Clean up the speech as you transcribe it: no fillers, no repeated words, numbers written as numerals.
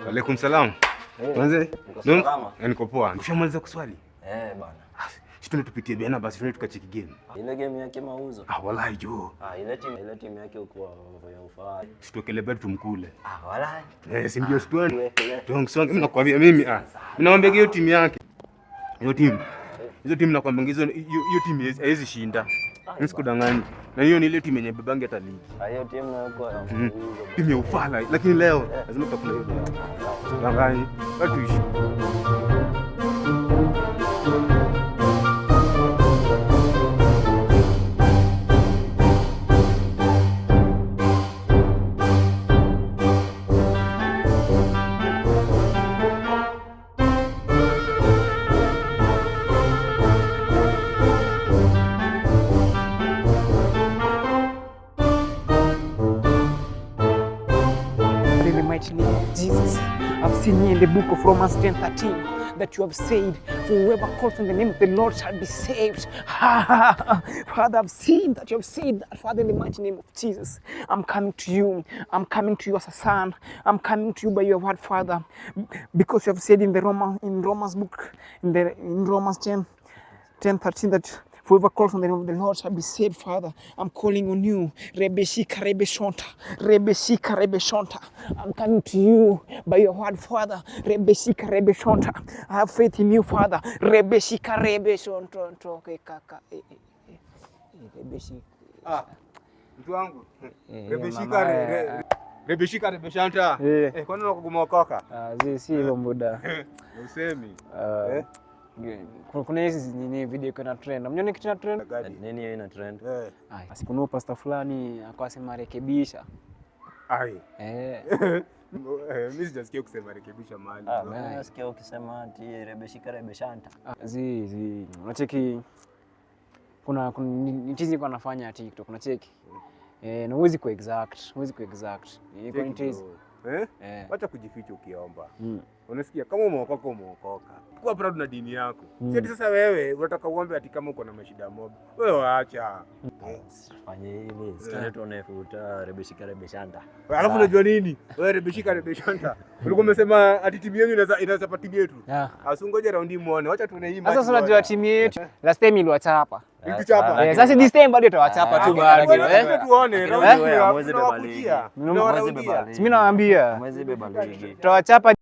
Alaikum salam. Mwanze? Niko poa. Ushamaliza kuswali? Bana. Sisi tupitie bena basi tuende tukacheki game. Ile game yake mauzo. Wallahi jo. Ile timu yake uko ya ufaa. Sitokele bado tumkule. Wallahi. Si ndio stone. Songe mimi nakwambia mimi Mimi naomba hiyo timu yake. Hizo timu nakwambia hiyo timu haiwezi shinda. Mimi sikudanganya. Na hiyo ni ile timu yenye babange hata ligi. Hiyo timu na uko ya timu ya ufala, lakini leo lazima tutakula hiyo. Danganya. Tuishi. Jesus, I've seen here in the book of Romans 10:13 that you have said, for whoever calls on the name of the Lord shall be saved. Father, I've seen that you have said that, Father, in the mighty name of Jesus. I'm coming to you. I'm coming to you as a son. I'm coming to you by your word, Father, because you have said in Romans book, in Romans 10:13 that whoever calls on the name of the Lord shall be saved, Father. I'm calling on you. Rebeshika Rebeshonta. Rebeshika Rebeshonta. I'm coming to you by your word, Father. Rebeshika Rebeshonta. I have faith in you, Father. Rebeshika Rebeshonta. Rebeshika. Mtu wangu. Rebeshika Rebeshonta. Kwa nini unakugumokoka? Si hilo muda. Usemi. Kuna hizi nini video kuna trend. Mnyoni kitu na trend? Nini hiyo ina trend? Asikunua pasta fulani akasema rekebisha. Mimi sijasikia kusema rekebisha mahali. Mimi nasikia ukisema ati Rebeshika Rebeshanta. Unacheki kuna nitizi kwa nafanya TikTok unacheki. Na huwezi ku exact. Iko nitizi. Wacha kujificha ukiomba. Unasikia kama umeokoka. Kuwa proud na dini yako. Si sasa wewe unataka uombe ati kama uko na mashida mob. Wewe waacha. Fanye hili. Sasa tunafuta Rebeshika Rebeshanta. Alafu unajua nini? Wewe Rebeshika Rebeshanta. Ulikuwa umesema ati timu yenu inaweza pata timu yetu. Asungoje raundi muone. Wacha tuone hii match. Sasa unajua timu yetu last time iliwachapa. Ilichapa. Sasa this time bado itawachapa tu bado. Tuone raundi ya mwezi beba ligi. Mimi nawaambia. Mwezi beba ligi. Tutawachapa